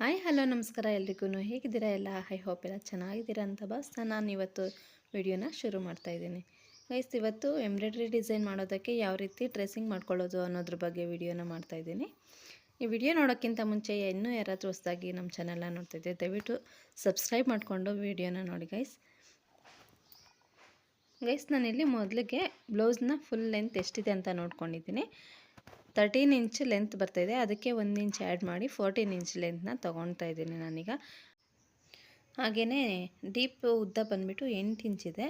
Hi hello ನಮಸ್ಕಾರ ಎಲ್ರಿಗೂ ಹೇಗಿದ್ದೀರಾ ಎಲ್ಲ ಐ ಹೋಪ್ ಎಲ್ಲ ಚೆನ್ನಾಗಿದ್ದೀರಾ ಅಂತ ಭಾವಿಸ್ತಾ ನಾನು ಇವತ್ತು ವಿಡಿಯೋನ ಶುರು ಮಾಡ್ತಾಯಿದ್ದೀನಿ. ಗೈಸ್, ಇವತ್ತು ಎಂಬ್ರಾಯ್ಡ್ರಿ ಡಿಸೈನ್ ಮಾಡೋದಕ್ಕೆ ಯಾವ ರೀತಿ ಡ್ರೆಸ್ಸಿಂಗ್ ಮಾಡ್ಕೊಳ್ಳೋದು ಅನ್ನೋದ್ರ ಬಗ್ಗೆ ವಿಡಿಯೋನ ಮಾಡ್ತಾಯಿದ್ದೀನಿ. ಈ ವಿಡಿಯೋ ನೋಡೋಕ್ಕಿಂತ ಮುಂಚೆ ಇನ್ನೂ ಯಾರಾದರೂ ಹೊಸದಾಗಿ ನಮ್ಮ ಚಾನಲ್ನ ನೋಡ್ತಾಯಿದ್ದೆ ದಯವಿಟ್ಟು ಸಬ್ಸ್ಕ್ರೈಬ್ ಮಾಡಿಕೊಂಡು ವಿಡಿಯೋನ ನೋಡಿ ಗೈಸ್. ನಾನಿಲ್ಲಿ ಮೊದಲಿಗೆ ಬ್ಲೌಸ್ನ ಫುಲ್ ಲೆಂತ್ ಎಷ್ಟಿದೆ ಅಂತ ನೋಡ್ಕೊಂಡಿದ್ದೀನಿ. 13 ಇಂಚ್ ಲೆಂತ್ ಬರ್ತಾಯಿದೆ, ಅದಕ್ಕೆ 1 ಇಂಚ್ ಆ್ಯಡ್ ಮಾಡಿ 14 ಇಂಚ್ ಲೆಂತ್ನ ತೊಗೊಳ್ತಾ ಇದ್ದೀನಿ ನಾನೀಗ. ಹಾಗೆಯೇ ಡೀಪ್ ಉದ್ದ ಬಂದುಬಿಟ್ಟು 8 ಇಂಚಿದೆ,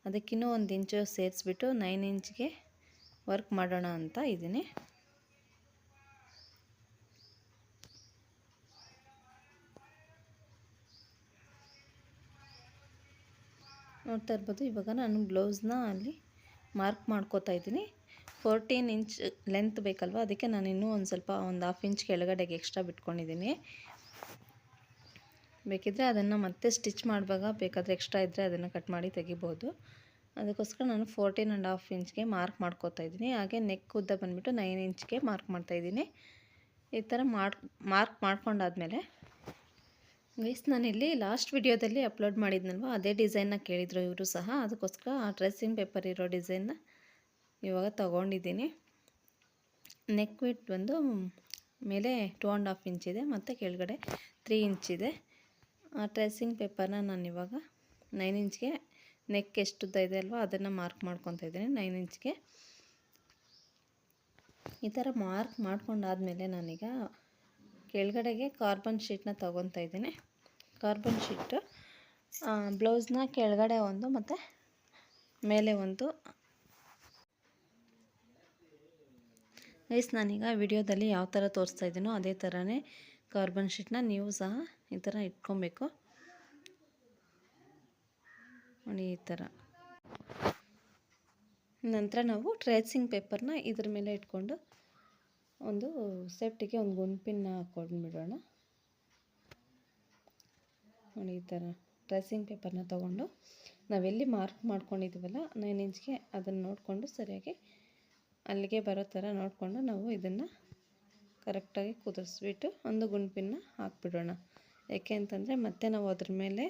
ಅದಕ್ಕಿನ್ನೂ 1 ಇಂಚು ಸೇರಿಸ್ಬಿಟ್ಟು 9 ಇಂಚ್ಗೆ ವರ್ಕ್ ಮಾಡೋಣ ಅಂತ ಇದ್ದೀನಿ. ನೋಡ್ತಾ ಇರ್ಬೋದು, ಇವಾಗ ನಾನು ಬ್ಲೌಸ್ನ ಅಲ್ಲಿ ಮಾರ್ಕ್ ಮಾಡ್ಕೋತಾ ಇದ್ದೀನಿ. 14 ಇಂಚ್ ಲೆಂತ್ ಬೇಕಲ್ವ, ಅದಕ್ಕೆ ನಾನು ಇನ್ನೂ ಒಂದು ಹಾಫ್ ಇಂಚ್ ಕೆಳಗಡೆಗೆ ಎಕ್ಸ್ಟ್ರಾ ಬಿಟ್ಕೊಂಡಿದ್ದೀನಿ. ಬೇಕಿದ್ದರೆ ಅದನ್ನು ಮತ್ತೆ ಸ್ಟಿಚ್ ಮಾಡುವಾಗ ಬೇಕಾದರೆ ಎಕ್ಸ್ಟ್ರಾ ಇದ್ದರೆ ಅದನ್ನು ಕಟ್ ಮಾಡಿ ತೆಗಿಬೋದು. ಅದಕ್ಕೋಸ್ಕರ ನಾನು 14.5 ಇಂಚ್ಗೆ ಮಾರ್ಕ್ ಮಾಡ್ಕೋತಾ ಇದ್ದೀನಿ. ಹಾಗೆ ನೆಕ್ ಉದ್ದ ಬಂದುಬಿಟ್ಟು 9 ಇಂಚ್ಗೆ ಮಾರ್ಕ್ ಮಾಡ್ತಾಯಿದ್ದೀನಿ. ಈ ಥರ ಮಾರ್ಕ್ ಮಾಡ್ಕೊಂಡಾದ್ಮೇಲೆ ಗೈಸ್, ನಾನಿಲ್ಲಿ ಲಾಸ್ಟ್ ವಿಡಿಯೋದಲ್ಲಿ ಅಪ್ಲೋಡ್ ಮಾಡಿದ್ನಲ್ವ ಅದೇ ಡಿಸೈನ್ನ ಕೇಳಿದರು ಇವರು ಸಹ, ಅದಕ್ಕೋಸ್ಕರ ಆ ಡ್ರೆಸ್ಸಿಂಗ್ ಪೇಪರ್ ಇರೋ ಡಿಸೈನ್ನ ಇವಾಗ ತಗೊಂಡಿದ್ದೀನಿ. ನೆಕ್ ವಿಡ್ತ್ ಬಂದು ಮೇಲೆ 2.5 ಇಂಚ್ ಇದೆ ಮತ್ತು ಕೆಳಗಡೆ 3 ಇಂಚ್ ಇದೆ. ಆ ಡ್ರೆಸ್ಸಿಂಗ್ ಪೇಪರ್ನ ನಾನು ಇವಾಗ 9 ಇಂಚ್ಗೆ ನೆಕ್ ಎಷ್ಟುದ್ದ ಇದೆ ಅಲ್ವ ಅದನ್ನು ಮಾರ್ಕ್ ಮಾಡ್ಕೊತಾ ಇದ್ದೀನಿ 9 ಇಂಚ್ಗೆ. ಈ ಥರ ಮಾರ್ಕ್ ಮಾಡ್ಕೊಂಡಾದಮೇಲೆ ನಾನೀಗ ಕೆಳಗಡೆಗೆ ಕಾರ್ಬನ್ ಶೀಟ್ನ ತೊಗೊತಾ ಇದ್ದೀನಿ. ಕಾರ್ಬನ್ ಶೀಟು ಬ್ಲೌಸ್ನ ಕೆಳಗಡೆ ಒಂದು ಮತ್ತು ಮೇಲೆ ಒಂದು. ಗೈಸ್, ನಾನೀಗ ವಿಡಿಯೋದಲ್ಲಿ ಯಾವ ಥರ ತೋರಿಸ್ತಾ ಇದ್ದೀನೋ ಅದೇ ಥರನೇ ಕಾರ್ಬನ್ ಶೀಟ್ನ ನೀವು ಸಹ ಈ ಥರ ಇಟ್ಕೊಬೇಕು ನೋಡಿ, ಈ ಥರ. ನಂತರ ನಾವು ಟ್ರೇಸಿಂಗ್ ಪೇಪರ್ನ ಇದ್ರ ಮೇಲೆ ಇಟ್ಕೊಂಡು ಒಂದು ಸೇಫ್ಟಿಗೆ ಒಂದು ಗುಂಪಿನ ಹಾಕ್ಕೊಂಡ್ಬಿಡೋಣ ನೋಡಿ. ಈ ಥರ ಟ್ರೇಸಿಂಗ್ ಪೇಪರ್ನ ತೊಗೊಂಡು ನಾವೆಲ್ಲಿ ಮಾರ್ಕ್ ಮಾಡ್ಕೊಂಡಿದ್ದೀವಲ್ಲ 9 ಇಂಚ್ಗೆ ಅದನ್ನು ನೋಡಿಕೊಂಡು ಸರಿಯಾಗಿ ಅಲ್ಲಿಗೆ ಬರೋ ಥರ ನೋಡಿಕೊಂಡು ನಾವು ಇದನ್ನು ಕರೆಕ್ಟಾಗಿ ಕುದಿಸ್ಬಿಟ್ಟು ಒಂದು ಗುಂಪಿನ ಹಾಕ್ಬಿಡೋಣ. ಯಾಕೆ ಅಂತಂದರೆ ಮತ್ತೆ ನಾವು ಅದ್ರ ಮೇಲೆ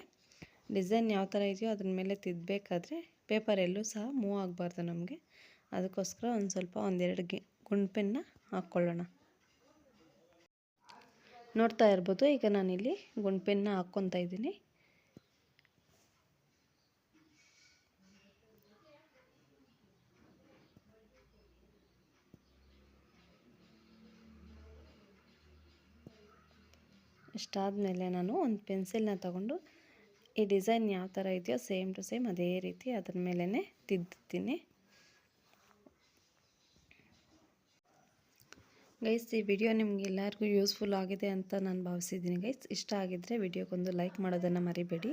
ಡಿಸೈನ್ ಯಾವ ಥರ ಇದೆಯೋ ಅದ್ರ ಮೇಲೆ ತಿದ್ದಬೇಕಾದ್ರೆ ಪೇಪರ್ ಎಲ್ಲೂ ಸಹ ಮೂವ್ ಆಗಬಾರ್ದು ನಮಗೆ. ಅದಕ್ಕೋಸ್ಕರ ಒಂದೆರಡು ಗುಂಪನ್ನು ಹಾಕ್ಕೊಳ್ಳೋಣ. ನೋಡ್ತಾ ಇರ್ಬೋದು, ಈಗ ನಾನಿಲ್ಲಿ ಗುಂಪನ್ನು ಹಾಕ್ಕೊತಾ ಇದ್ದೀನಿ. ಇಷ್ಟಾದಮೇಲೆ ನಾನು ಒಂದು ಪೆನ್ಸಿಲ್ನ ತಗೊಂಡು ಈ ಡಿಸೈನ್ ಯಾವ ಥರ ಇದೆಯೋ ಸೇಮ್ ಟು ಸೇಮ್ ಅದೇ ರೀತಿ ಅದ್ರ ಮೇಲೇ ತಿದ್ದುತ್ತೀನಿ. ಗೈಸ್, ಈ ವಿಡಿಯೋ ನಿಮಗೆಲ್ಲರಿಗೂ ಯೂಸ್ಫುಲ್ ಆಗಿದೆ ಅಂತ ನಾನು ಭಾವಿಸಿದ್ದೀನಿ ಗೈಸ್. ಇಷ್ಟ ಆಗಿದ್ದರೆ ವಿಡಿಯೋಗೊಂದು ಲೈಕ್ ಮಾಡೋದನ್ನು ಮರಿಬೇಡಿ.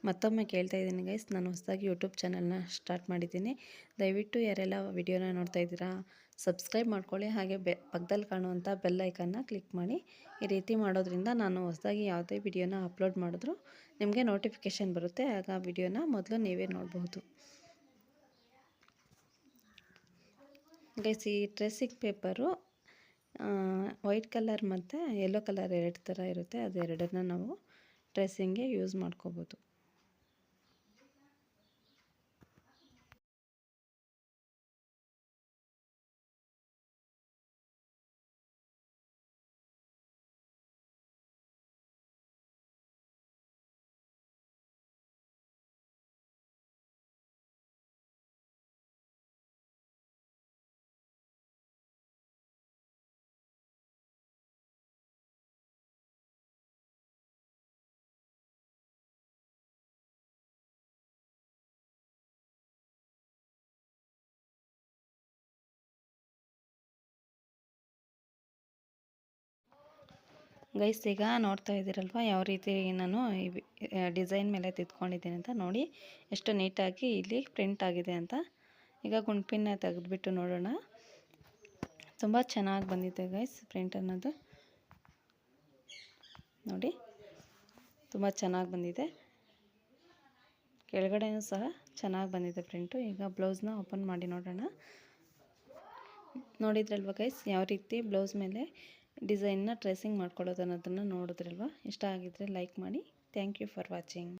ಮತ್ತೊಮ್ಮೆ ಕೇಳ್ತಾ ಇದ್ದೀನಿ ಗೈಸ್, ನಾನು ಹೊಸದಾಗಿ ಯೂಟ್ಯೂಬ್ ಚಾನಲ್ನ ಸ್ಟಾರ್ಟ್ ಮಾಡಿದ್ದೀನಿ. ದಯವಿಟ್ಟು ಯಾರೆಲ್ಲ ವಿಡಿಯೋನ ನೋಡ್ತಾ ಇದ್ದೀರಾ ಸಬ್ಸ್ಕ್ರೈಬ್ ಮಾಡ್ಕೊಳ್ಳಿ. ಹಾಗೆ ಪಕ್ಕದಲ್ಲಿ ಕಾಣುವಂಥ ಬೆಲ್ ಐಕನ್ನ ಕ್ಲಿಕ್ ಮಾಡಿ. ಈ ರೀತಿ ಮಾಡೋದ್ರಿಂದ ನಾನು ಹೊಸದಾಗಿ ಯಾವುದೇ ವಿಡಿಯೋನ ಅಪ್ಲೋಡ್ ಮಾಡಿದ್ರೂ ನಿಮಗೆ ನೋಟಿಫಿಕೇಷನ್ ಬರುತ್ತೆ. ಆಗ ವಿಡಿಯೋನ ಮೊದಲು ನೀವೇ ನೋಡಬಹುದು. ಗೈಸ್, ಈ ಡ್ರೆಸ್ಸಿಂಗ್ ಪೇಪರು ವೈಟ್ ಕಲರ್ ಮತ್ತು ಯೆಲ್ಲೋ ಕಲರ್ ಎರಡು ಥರ ಇರುತ್ತೆ. ಅದು ಎರಡನ್ನ ನಾವು ಡ್ರೆಸ್ಸಿಂಗ್ಗೆ ಯೂಸ್ ಮಾಡ್ಕೋಬೋದು. ಗೈಸ್, ಈಗ ನೋಡ್ತಾ ಇದ್ದೀರಲ್ವ ಯಾವ ರೀತಿ ನಾನು ಡಿಸೈನ್ ಮೇಲೆ ತಿದ್ಕೊಂಡಿದ್ದೀನಿ ಅಂತ. ನೋಡಿ ಎಷ್ಟು ನೀಟಾಗಿ ಇಲ್ಲಿ ಪ್ರಿಂಟ್ ಆಗಿದೆ ಅಂತ. ಈಗ ಗುಂಪಿನ ತೆಗೆದುಬಿಟ್ಟು ನೋಡೋಣ. ತುಂಬ ಚೆನ್ನಾಗಿ ಬಂದಿದೆ ಗೈಸ್ ಪ್ರಿಂಟ್ ಅನ್ನೋದು. ನೋಡಿ, ತುಂಬ ಚೆನ್ನಾಗಿ ಬಂದಿದೆ. ಕೆಳಗಡೆನೂ ಸಹ ಚೆನ್ನಾಗಿ ಬಂದಿದೆ ಪ್ರಿಂಟು. ಈಗ ಬ್ಲೌಸ್ನ ಓಪನ್ ಮಾಡಿ ನೋಡೋಣ. ನೋಡಿದ್ರಲ್ವ ಗೈಸ್ ಯಾವ ರೀತಿ ಬ್ಲೌಸ್ ಮೇಲೆ ಡಿಸೈನ್ನ ಟ್ರೇಸಿಂಗ್ ಮಾಡ್ಕೊಳ್ಳೋದು ಅನ್ನೋದನ್ನು ನೋಡಿದ್ರಲ್ವ. ಇಷ್ಟ ಆಗಿದ್ದರೆ ಲೈಕ್ ಮಾಡಿ. Thank you for watching.